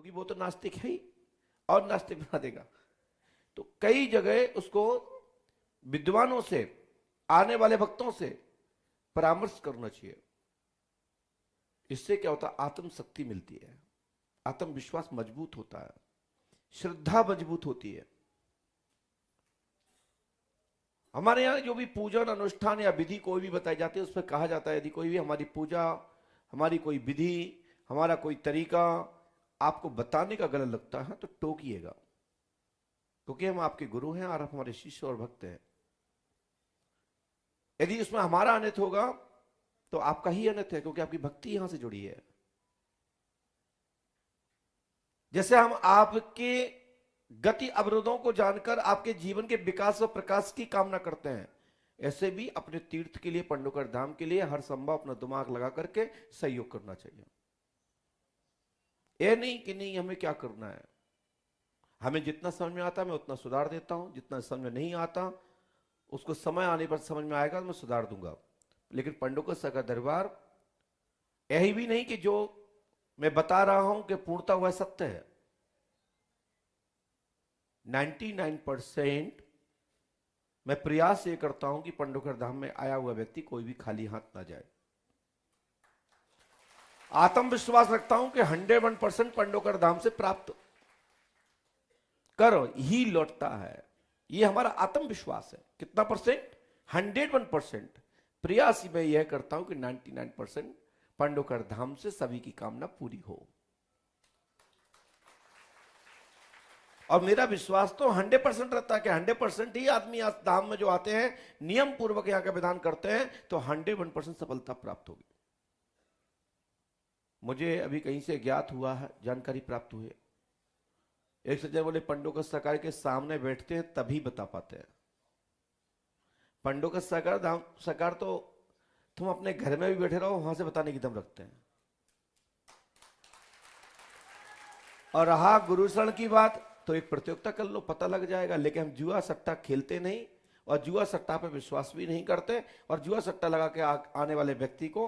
क्योंकि वो तो नास्तिक है ही और नास्तिक बना देगा। तो कई जगह उसको विद्वानों से, आने वाले भक्तों से परामर्श करना चाहिए। इससे क्या होता है, आत्मशक्ति मिलती है, आत्मविश्वास मजबूत होता है, श्रद्धा मजबूत होती है। हमारे यहां जो भी पूजन अनुष्ठान या विधि कोई भी बताई जाती है, उस पर कहा जाता है यदि कोई भी हमारी पूजा, हमारी कोई विधि, हमारा कोई तरीका आपको बताने का गलत लगता है तो टोकिएगा, क्योंकि हम आपके गुरु हैं और आप हमारे शिष्य और भक्त हैं। यदि उसमें हमारा अनित होगा तो आपका ही अनित है, क्योंकि आपकी भक्ति यहां से जुड़ी है। जैसे हम आपके गति अवरोधों को जानकर आपके जीवन के विकास और प्रकाश की कामना करते हैं, ऐसे भी अपने तीर्थ के लिए, पंडोकर धाम के लिए हर संभव अपना दिमाग लगा करके सहयोग करना चाहिए। ये नहीं कि नहीं हमें क्या करना है, हमें जितना समझ में आता है मैं उतना सुधार देता हूं, जितना समझ में नहीं आता उसको समय आने पर समझ में आएगा तो मैं सुधार दूंगा। लेकिन पंडोकर साहब का दरबार यही भी नहीं कि जो मैं बता रहा हूं कि पूर्णता हुआ सत्य है। 99% मैं प्रयास ये करता हूं कि पंडोकर धाम में आया हुआ व्यक्ति कोई भी खाली हाथ ना जाए। आत्मविश्वास रखता हूं कि 101% पंडोकर धाम से प्राप्त कर ही लौटता है। ये हमारा आत्मविश्वास है। कितना परसेंट? 101%। प्रयास मैं यह करता हूं कि 99% पंडोकर धाम से सभी की कामना पूरी हो। और मेरा विश्वास तो 100% रहता है कि 100% ही आदमी धाम में जो आते हैं, नियम पूर्वक यहां का विधान करते हैं, तो 101% सफलता प्राप्त होगी। मुझे अभी कहीं से ज्ञात हुआ है, जानकारी प्राप्त हुई है, एक सज्जन बोले पंडोकर सरकार के सामने बैठते हैं तभी बता पाते हैं। पंडोकर सरकार तो तुम अपने घर में भी बैठे रहो, वहां से बताने की दम रखते हैं। और रहा गुरु शरण की बात, तो एक प्रतियोगिता कर लो, पता लग जाएगा। लेकिन हम जुआ सट्टा खेलते नहीं और जुआ सट्टा पे विश्वास भी नहीं करते। और जुआ सट्टा लगा के आने वाले व्यक्ति को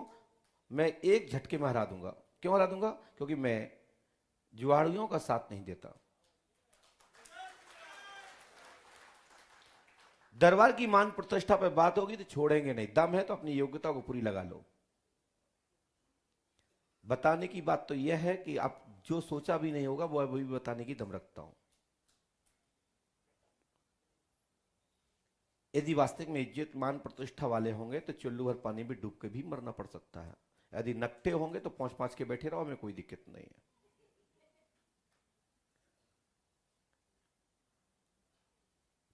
मैं एक झटके में हरा दूंगा। क्यों हरा दूंगा? क्योंकि मैं जुआड़ियों का साथ नहीं देता। दरबार की मान प्रतिष्ठा पे बात होगी तो छोड़ेंगे नहीं। दम है तो अपनी योग्यता को पूरी लगा लो। बताने की बात तो यह है कि आप जो सोचा भी नहीं होगा वो अभी बताने की दम रखता हूं। यदि वास्तविक में इज्जत मान प्रतिष्ठा वाले होंगे तो चुल्लू भर पानी में डूब के भी मरना पड़ सकता है। यदि नकटे होंगे तो पहुंच पांच के बैठे रहो, हमें कोई दिक्कत नहीं है।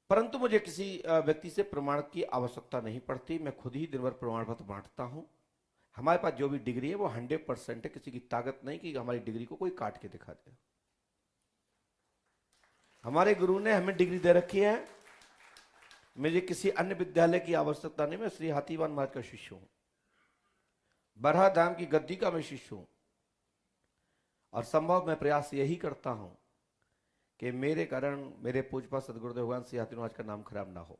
परंतु मुझे किसी व्यक्ति से प्रमाण की आवश्यकता नहीं पड़ती। मैं खुद ही दिन भर प्रमाण पत्र बांटता हूं। हमारे पास जो भी डिग्री है वो 100% है। किसी की ताकत नहीं कि हमारी डिग्री को कोई काट के दिखा दे। हमारे गुरु ने हमें डिग्री दे रखी है। मुझे किसी अन्य विद्यालय की आवश्यकता नहीं। मैं श्री हाथीवान महाराज का शिष्य हूं, बरहा धाम की गद्दी का मैं शिष्य हूं। और संभव मैं प्रयास यही करता हूं कि मेरे कारण मेरे पूज्यपाद सदगुरुदेव भगवान श्री हाथीवान महाराज का नाम खराब ना हो।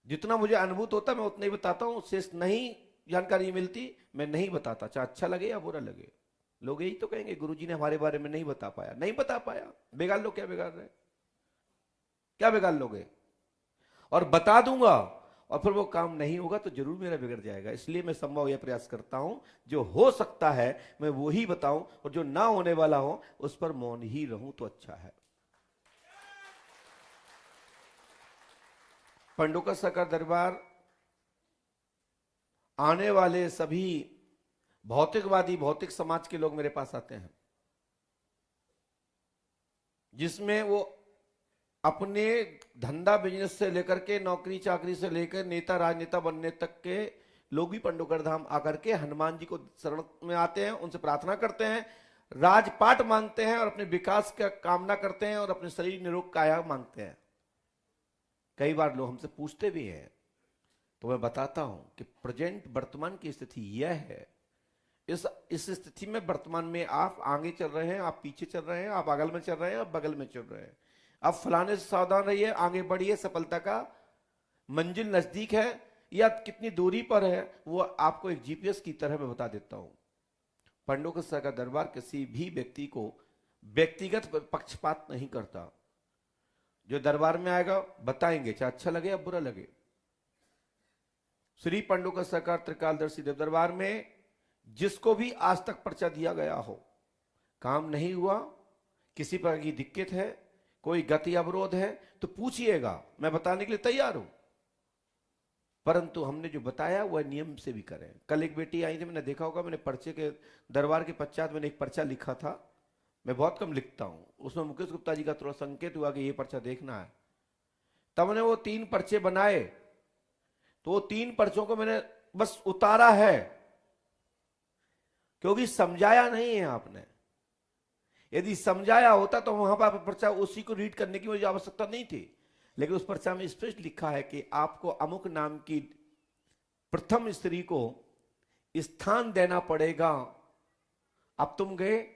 जितना मुझे अनुभूत होता मैं उतना ही बताता हूं। शेष नहीं जानकारी मिलती मैं नहीं बताता, चाहे अच्छा लगे या बुरा लगे। लोग यही तो कहेंगे गुरुजी ने हमारे बारे में नहीं बता पाया। नहीं बता पाया, बिगाड़ लो। क्या बिगाड़ रहे? क्या बिगाड़ लोगे? और बता दूंगा और फिर वो काम नहीं होगा तो जरूर मेरा बिगड़ जाएगा। इसलिए मैं संभव यह प्रयास करता हूं जो हो सकता है मैं वो ही बताऊं, और जो ना होने वाला हो उस पर मौन ही रहूं तो अच्छा है। पंडोकर साहब का दरबार आने वाले सभी भौतिकवादी, भौतिक समाज के लोग मेरे पास आते हैं, जिसमें वो अपने धंधा बिजनेस से लेकर के, नौकरी चाकरी से लेकर नेता राजनेता बनने तक के लोग भी पंडोकर धाम आकर के हनुमान जी को शरण में आते हैं, उनसे प्रार्थना करते हैं, राजपाट मांगते हैं और अपने विकास का कामना करते हैं और अपने शरीर निरोग काया मांगते हैं। कई बार लोग हमसे पूछते भी हैं तो मैं बताता हूं कि प्रेजेंट वर्तमान की स्थिति यह है। इस स्थिति में वर्तमान में आप आगे चल रहे हैं, आप पीछे चल रहे हैं, आप बगल में चल रहे हैं, आप बगल में चल रहे हैं। आप फलाने से सावधान रहिए, आगे बढ़िए, सफलता का मंजिल नजदीक है या कितनी दूरी पर है वो आपको एक जीपीएस की तरह मैं बता देता हूं। पंडोकर सर का दरबार किसी भी व्यक्ति को व्यक्तिगत पक्षपात नहीं करता। जो दरबार में आएगा बताएंगे, चाहे अच्छा लगे या बुरा लगे। श्री पंडोकर सरकार त्रिकालदर्शी देव दरबार में जिसको भी आज तक पर्चा दिया गया हो, काम नहीं हुआ, किसी प्रकार की दिक्कत है, कोई गति अवरोध है, तो पूछिएगा, मैं बताने के लिए तैयार हूं। परंतु हमने जो बताया वह नियम से भी करें। कल एक बेटी आई थी, मैंने देखा होगा, मैंने पर्चे के दरबार के पश्चात मैंने एक पर्चा लिखा था। मैं बहुत कम लिखता हूं, उसमें मुकेश गुप्ता जी का थोड़ा संकेत हुआ कि ये पर्चा देखना है। तब मैंने वो 3 पर्चे बनाए, तो वो 3 पर्चों को मैंने बस उतारा है, क्योंकि समझाया नहीं है आपने। यदि समझाया होता तो वहां पर पर्चा उसी को रीड करने की मुझे आवश्यकता नहीं थी। लेकिन उस पर्चा में स्पष्ट लिखा है कि आपको अमुक नाम की प्रथम स्त्री को स्थान देना पड़ेगा। अब तुम गए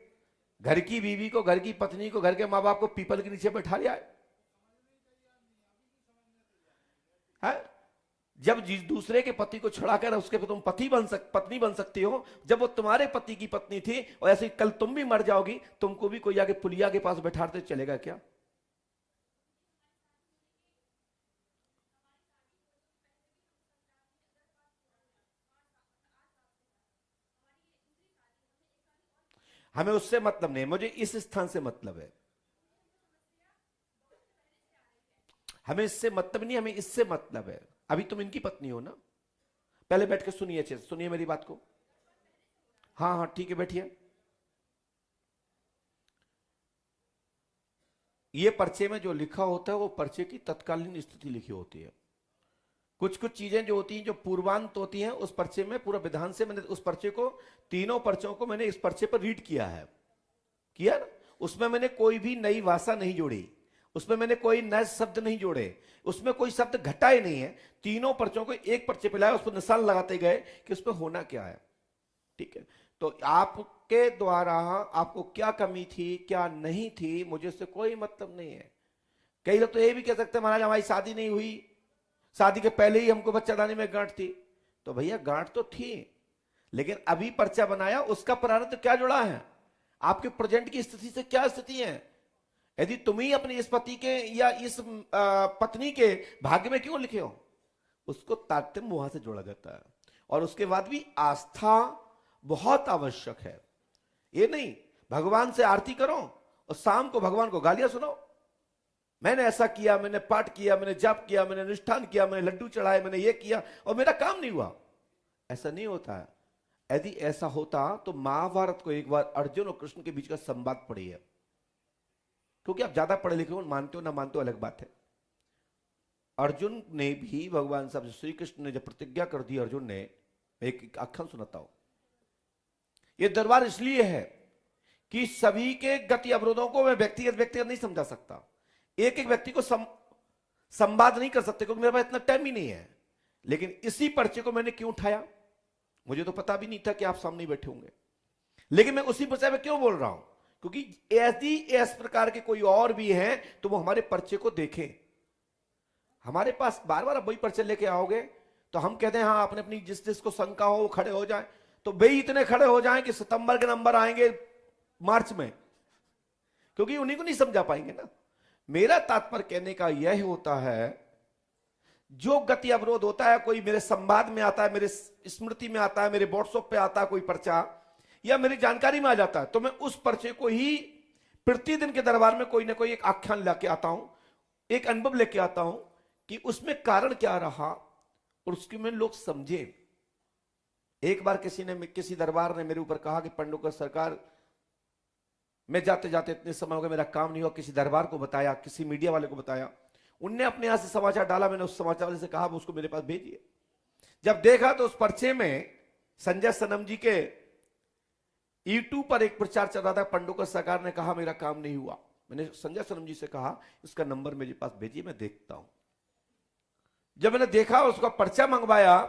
घर की बीवी को, घर की पत्नी को, घर के मां बाप को पीपल के नीचे बैठा लिया है? जब दूसरे के पति को छुड़ाकर उसके तुम पत्नी बन सकती हो, जब वो तुम्हारे पति की पत्नी थी, और ऐसे कल तुम भी मर जाओगी, तुमको भी कोई आगे पुलिया के पास बैठाते चलेगा क्या? हमें उससे मतलब नहीं, मुझे इस स्थान से मतलब है। हमें इससे मतलब नहीं, हमें इससे मतलब है। अभी तुम इनकी पत्नी हो ना? पहले बैठ के सुनिए, अच्छे से सुनिए मेरी बात को। हाँ हाँ ठीक है, बैठिए। ये पर्चे में जो लिखा होता है वो पर्चे की तत्कालीन स्थिति लिखी होती है। कुछ कुछ चीजें जो होती हैं, जो पूर्वांत होती हैं, उस पर्चे में पूरा विधान से मैंने उस पर्चे को, तीनों पर्चों को मैंने इस पर्चे पर रीड किया है, किया ना? उसमें मैंने कोई भी नई भाषा नहीं जोड़ी, उसमें मैंने कोई नए शब्द नहीं जोड़े, उसमें कोई शब्द घटाए नहीं है। तीनों पर्चों को एक पर्चे पे लाया, उस पर निशान लगाते गए कि उस पर होना क्या है। ठीक है, तो आपके द्वारा आपको क्या कमी थी, क्या नहीं थी, मुझे उससे कोई मतलब नहीं है। कई लोग तो ये भी कह सकते हैं महाराज हमारी शादी नहीं हुई, शादी के पहले ही हमको बच्चादानी में गांठ थी। तो भैया गांठ तो थी, लेकिन अभी पर्चा बनाया, उसका प्रारंभ क्या जुड़ा है? आपके प्रेजेंट की स्थिति से क्या स्थिति है? यदि तुम ही अपने इस पति के या इस पत्नी के भाग्य में क्यों लिखे हो, उसको तारतम्य वहां से जोड़ा जाता है। और उसके बाद भी आस्था बहुत आवश्यक है। ये नहीं भगवान से आरती करो और शाम को भगवान को गालियां सुनाओ, मैंने ऐसा किया, मैंने पाठ किया, मैंने जाप किया, मैंने अनुष्ठान किया, मैंने लड्डू चढ़ाए, मैंने ये किया और मेरा काम नहीं हुआ। ऐसा नहीं होता है। यदि ऐसा होता तो महाभारत को एक बार अर्जुन और कृष्ण के बीच का संवाद पढ़िए, क्योंकि आप ज्यादा पढ़े लिखे हो, मानते हो ना मानते हो अलग बात है। अर्जुन ने भी भगवान साहब श्री कृष्ण ने जब प्रतिज्ञा कर दी, अर्जुन ने, एक आख्यान सुनाता हूं। यह दरबार इसलिए है कि सभी के गति अवरोधों को मैं व्यक्तिगत नहीं समझा सकता, एक एक व्यक्ति को संवाद नहीं कर सकते, क्योंकि मेरे पास इतना टाइम ही नहीं है। लेकिन इसी पर्चे को मैंने क्यों उठाया, मुझे तो पता भी नहीं था कि आप सामने बैठे होंगे, लेकिन मैं उसी पर्चे में क्यों बोल रहा हूं, क्योंकि यदि इस प्रकार के कोई और भी हैं तो वो हमारे पर्चे को देखें। हमारे पास बार बार वही पर्चे लेके आओगे तो हम कहते हैं हाँ, आपने अपनी जिसको शंका हो वो खड़े हो जाए, तो वे इतने खड़े हो जाएं कि सितंबर के नंबर आएंगे मार्च में, क्योंकि उन्हीं को नहीं समझा पाएंगे ना। मेरा तात्पर्य कहने का यह होता है, जो गति अवरोध होता है, कोई मेरे संवाद में आता है, मेरे स्मृति में आता है, मेरे व्हाट्सएप पे आता है कोई पर्चा, या मेरी जानकारी में आ जाता है, तो मैं उस पर्चे को ही प्रतिदिन के दरबार में कोई ना कोई एक आख्यान लेके आता हूं, एक अनुभव लेके आता हूं कि उसमें कारण क्या रहा और उसके में लोग समझे। एक बार किसी दरबार ने मेरे ऊपर कहा कि पंडोकर सरकार, मैं जाते जाते इतने समय हो गए मेरा काम नहीं हुआ, किसी दरबार को बताया, किसी मीडिया वाले को बताया, उनने अपने यहां से समाचार डाला, मैंने उस समाचार वाले से कहा उसको मेरे पास भेजिए। जब देखा तो उस पर्चे में संजय सनम जी के यूट्यूब पर एक प्रचार चल रहा था, पंडोकर सरकार ने कहा मेरा काम नहीं हुआ। मैंने संजय सनम जी से कहा इसका नंबर मेरे पास भेजिए, मैं देखता हूं। जब मैंने देखा उसका पर्चा मंगवाया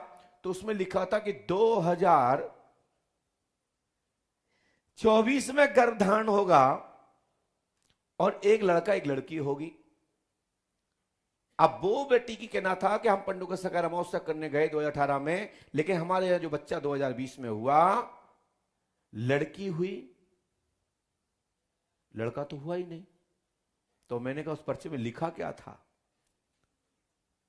तो उसमें लिखा था कि 2024 में गर्भधारण होगा और एक लड़का एक लड़की होगी। अब वो बेटी की कहना था कि हम पंडोकर सरकार अमावस्या करने गए 2018 में, लेकिन हमारे यहां जो बच्चा 2020 में हुआ लड़की हुई, लड़का तो हुआ ही नहीं। तो मैंने कहा उस पर्चे में लिखा क्या था?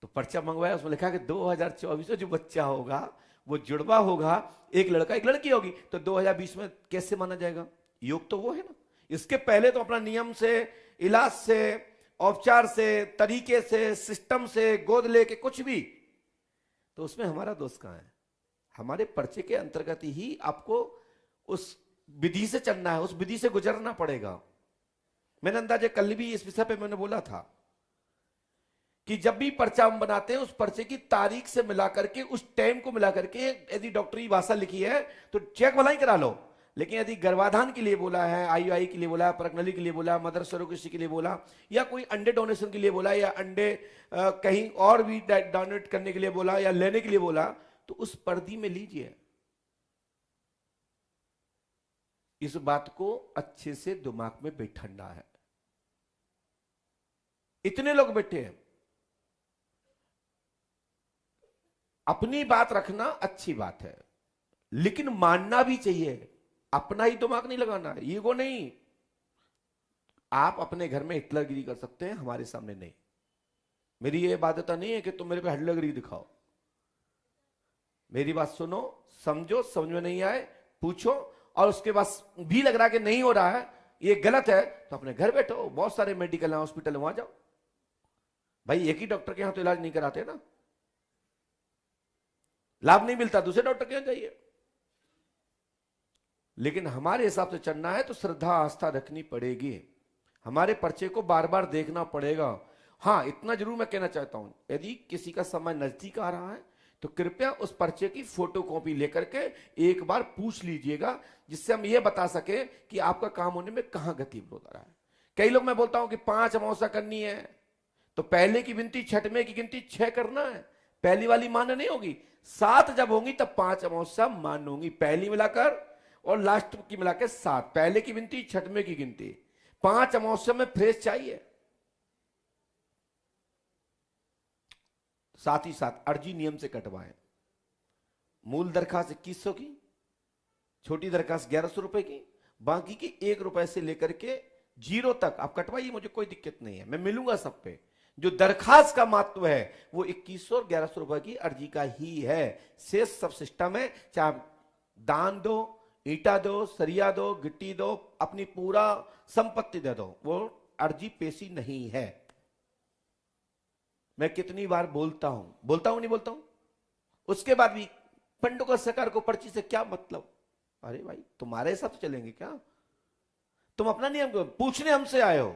तो पर्चा मंगवाया, उसमें लिखा कि 2024 में जो बच्चा होगा वो जुड़वा होगा, एक लड़का एक लड़की होगी। तो 2020 में कैसे माना जाएगा? योग तो वो है ना। इसके पहले तो अपना नियम से, इलाज से, औपचार से, तरीके से, सिस्टम से, गोद लेके कुछ भी, तो उसमें हमारा दोष कहां है? हमारे पर्चे के अंतर्गत ही आपको उस विधि से चलना है, उस विधि से गुजरना पड़ेगा। मैंने अंदाजे कल भी इस विषय पे मैंने बोला था कि जब भी पर्चा हम बनाते हैं, उस पर्चे की तारीख से मिला करके, उस टाइम को मिला करके, यदि डॉक्टरी भाषा लिखी है तो चेक भला ही करा लो, लेकिन यदि गर्भाधान के लिए बोला है, आईयूआई के लिए बोला है, परगनली के लिए बोला, मदर सरोगेसी के लिए बोला, या कोई अंडे डोनेशन के लिए बोला, या अंडे कहीं और भी डोनेट करने के लिए बोला, या लेने के लिए बोला, तो उस पर्दी में लीजिए। इस बात को अच्छे से दिमाग में बैठाना है। इतने लोग बैठे हैं, अपनी बात रखना अच्छी बात है, लेकिन मानना भी चाहिए। अपना ही दिमाग नहीं लगाना है, ईगो नहीं। आप अपने घर में हिटलरगिरी कर सकते हैं, हमारे सामने नहीं। मेरी ये बाध्यता नहीं है कि तुम मेरे पे हिटलरगिरी दिखाओ। मेरी बात सुनो, समझो, समझ में नहीं आए पूछो, और उसके बाद भी लग रहा है कि नहीं हो रहा है, ये गलत है, तो अपने घर बैठो। बहुत सारे मेडिकल है, हॉस्पिटल है, वहां जाओ। भाई एक ही डॉक्टर के यहां तो इलाज नहीं कराते ना, लाभ नहीं मिलता, दूसरे डॉक्टर के यहां जाइए। लेकिन हमारे हिसाब से चलना है तो श्रद्धा आस्था रखनी पड़ेगी, हमारे पर्चे को बार बार देखना पड़ेगा। हां, इतना जरूर मैं कहना चाहता हूं, यदि किसी का समय नजदीक आ रहा है तो कृपया उस पर्चे की फोटो कॉपी लेकर के एक बार पूछ लीजिएगा, जिससे हम यह बता सके कि आपका काम होने में कहां गति हो रहा है। कई लोग मैं बोलता हूं कि 5 अमावस्या करनी है, तो पहले की गिनती, छठवें की गिनती 6 करना है, पहली वाली मान्य नहीं होगी। 7 जब होंगी तब 5 अमावस्या मान्य होंगी, पहली मिलाकर और लास्ट की मिलाकर 7। पहले की गिनती, छठवें की गिनती, 5 अमावस्या में फ्रेश चाहिए। साथ ही साथ अर्जी नियम से कटवाएं। मूल दरखास्त 2100 की, छोटी दरखास्त 1100 रुपए की, बाकी की 1 रुपए से लेकर के 0 तक आप कटवाइए, मुझे कोई दिक्कत नहीं है, मैं मिलूंगा सब पे। जो दरखास्त का महत्व है वो 2100 और 1100 रुपए की अर्जी का ही है। शेष सब सिस्टम है, चाहे दान दो, ईटा दो, सरिया दो, गिट्टी दो, अपनी पूरा संपत्ति दे दो, वो अर्जी पेशी नहीं है। मैं कितनी बार बोलता हूं नहीं बोलता हूं, उसके बाद भी पंडुका सरकार को पर्ची से क्या मतलब? अरे भाई, तुम्हारे हिसाब से चलेंगे क्या? तुम अपना नियम पूछने हमसे आए हो,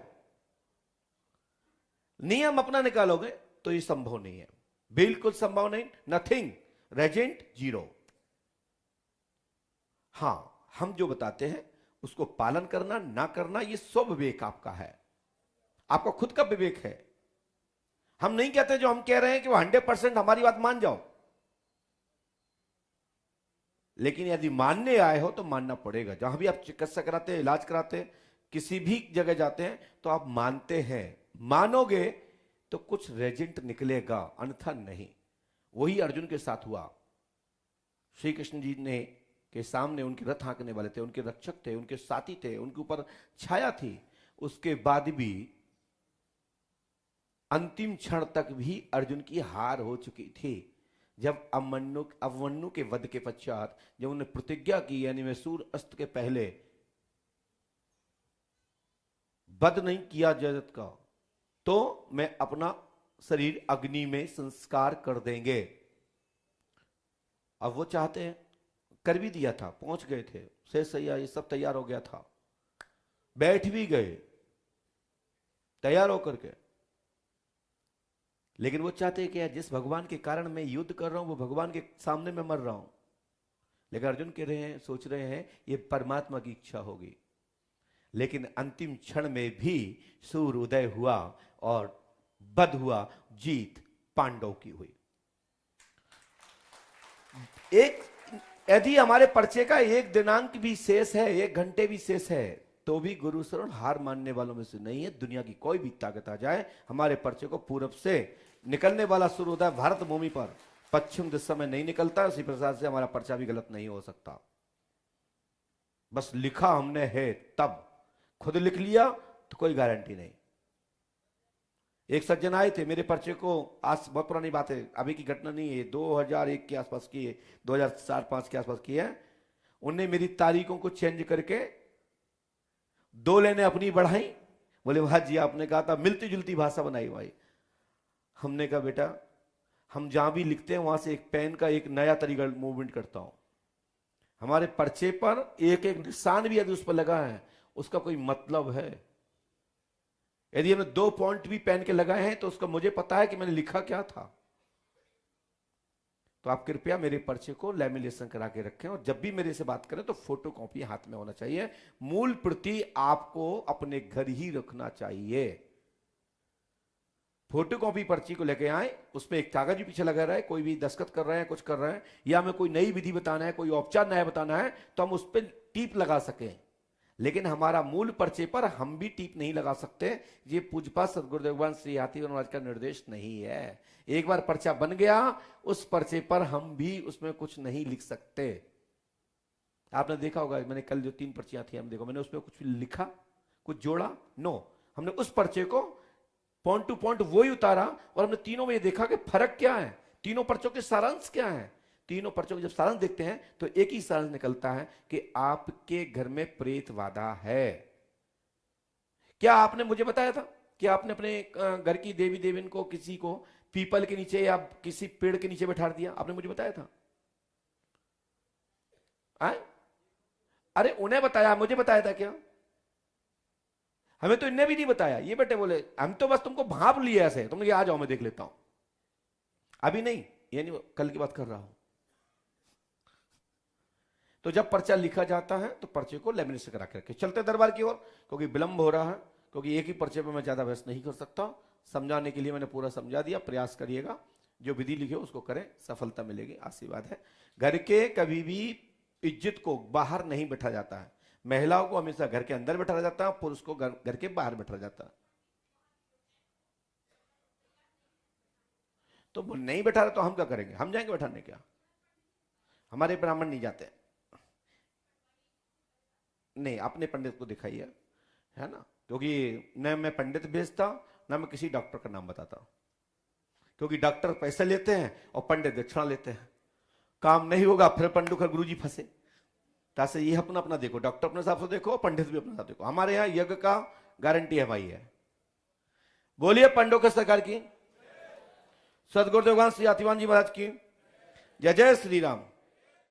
नियम अपना निकालोगे तो ये संभव नहीं है, बिल्कुल संभव नहीं। Nothing, Regent, 0। हां, हम जो बताते हैं उसको पालन करना ना करना ये स्व विवेक आपका है, आपका खुद का विवेक है। हम नहीं कहते जो हम कह रहे हैं कि वो 100% हमारी बात मान जाओ, लेकिन यदि मानने आए हो तो मानना पड़ेगा। जहां भी आप चिकित्सा कराते हैं, इलाज कराते हैं, किसी भी जगह जाते हैं तो आप मानते हैं, मानोगे तो कुछ रेजेंट निकलेगा, अन्यथा नहीं। वही अर्जुन के साथ हुआ। श्री कृष्ण जी ने के सामने उनके रथ हाँकने वाले थे, उनके रक्षक थे, उनके साथी थे, उनके ऊपर छाया थी, उसके बाद भी अंतिम क्षण तक भी अर्जुन की हार हो चुकी थी। जब अवमन्यु के वध के पश्चात जब उन्होंने प्रतिज्ञा की, यानी मैं सूर्य अस्त के पहले वध नहीं किया जगत का, तो मैं अपना शरीर अग्नि में संस्कार कर देंगे। अब वो चाहते हैं, कर भी दिया था, पहुंच गए थे, शेष सैया ये सब तैयार हो गया था, बैठ भी गए तैयार होकर के, लेकिन वो चाहते हैं कि जिस भगवान के कारण मैं युद्ध कर रहा हूं वो भगवान के सामने मैं मर रहा हूं। लेकिन अर्जुन कह रहे हैं, सोच रहे हैं ये परमात्मा की इच्छा होगी। लेकिन अंतिम क्षण में भी सूर्य उदय हुआ और वध हुआ, जीत पांडव की हुई। एक यदि हमारे पर्चे का एक दिनांक भी शेष है, 1 घंटे भी शेष है, तो भी गुरु शरण हार मानने वालों में से नहीं है। दुनिया की कोई भी ताकत आ जाए, हमारे पर्चे को पूरब से निकलने वाला सूर्योदय भारत भूमि पर पश्चिम दिशा में नहीं निकलता, उसी प्रकार से हमारा पर्चा भी गलत नहीं हो सकता। बस लिखा हमने है, तब खुद लिख लिया तो कोई गारंटी नहीं। एक सज्जन आए थे मेरे पर्चे को, आज बहुत पुरानी बात है, अभी की घटना नहीं है, 2001 के आसपास की है, 2004-5 के आसपास की है। उनने मेरी तारीखों को चेंज करके 2 लाइनें अपनी बढ़ाई। बोले वाह जी, आपने कहा था मिलती जुलती भाषा बनाई भाई। हमने कहा बेटा, हम जहां भी लिखते हैं वहां से एक पेन का एक नया तरीका मूवमेंट करता हूं। हमारे पर्चे पर एक एक निशान भी यदि उस पर लगा है, उसका कोई मतलब है। यदि हमने 2 पॉइंट भी पेन के लगाए हैं तो उसका मुझे पता है कि मैंने लिखा क्या था। तो आप कृपया मेरे पर्चे को लैमिनेशन करा के रखें, और जब भी मेरे से बात करें तो फोटो कॉपी हाथ में होना चाहिए। मूल प्रति आपको अपने घर ही रखना चाहिए। फोटो कॉपी पर्ची को लेके आए, उसमें एक कागज भी पीछे लगा रहा है, कोई भी दस्तखत कर रहे हैं, कुछ कर रहे हैं, या हमें कोई नई विधि बताना है, कोई औपचार नया बताना है, तो हम उस पर टीप लगा सकें। लेकिन हमारा मूल पर्चे पर हम भी टीप नहीं लगा सकते। ये पूज्यपाद सद्गुरुदेव भगवान श्री हाथीवन महाराज का निर्देश नहीं है। एक बार पर्चा बन गया, उस पर्चे पर हम भी उसमें कुछ नहीं लिख सकते। आपने देखा होगा, मैंने कल जो 3 पर्चियां थी, हम देखो मैंने उसमें कुछ लिखा, कुछ जोड़ा? नो, हमने उस पर्चे को पॉइंट टू पॉइंट वो ही उतारा, और हमने तीनों में ये देखा कि फर्क क्या है, तीनों पर्चों के सारांश क्या है। तीनों पर्चों के जब सारांश देखते हैं तो एक ही सारांश निकलता है कि आपके घर में प्रेत बाधा है। क्या आपने मुझे बताया था कि आपने अपने घर की देवी देवीन को, किसी को पीपल के नीचे या किसी पेड़ के नीचे बैठा दिया? आपने मुझे बताया था? अरे उन्हें बताया, मुझे बताया था क्या? हमें तो इन्हें भी नहीं बताया। ये बेटे बोले हम तो बस तुमको भाप लिए ऐसे, तुमने आ जाओ मैं देख लेता हूं। अभी नहीं, ये नहीं, कल की बात कर रहा हूं। तो जब पर्चा लिखा जाता है तो पर्चे को लेमिनेशन करा के रखे। चलते दरबार की ओर, क्योंकि विलंब हो रहा है, क्योंकि एक ही पर्चे पर मैं ज्यादा बहस नहीं कर सकता। समझाने के लिए मैंने पूरा समझा दिया, प्रयास करिएगा, जो विधि लिखे उसको करें, सफलता मिलेगी, आशीर्वाद है। घर के कभी भी इज्जत को बाहर नहीं बैठा जाता है। महिलाओं को हमेशा घर के अंदर बैठा जाता है, पुरुष को घर के बाहर बैठा जाता है। तो नहीं बैठा रहा तो हम क्या करेंगे? हम जाएंगे बैठाने? क्या हमारे ब्राह्मण नहीं जाते? नहीं, अपने पंडित को दिखाइए, है ना, क्योंकि न मैं पंडित भेजता, न मैं किसी डॉक्टर का नाम बताता, क्योंकि डॉक्टर पैसे लेते हैं और पंडित दक्षिणा लेते हैं। काम नहीं होगा फिर पंडुखर गुरुजी फंसे। तासे ये अपना अपना देखो, डॉक्टर अपने हिसाब से देखो, पंडित भी अपने हिसाब देखो। हमारे यहाँ यज्ञ का गारंटी है भाई है। बोलिए पंडुखर सरकार की, सदगुरुदेव भगवान श्री हाथीवान जी महाराज की जय। जय श्री राम।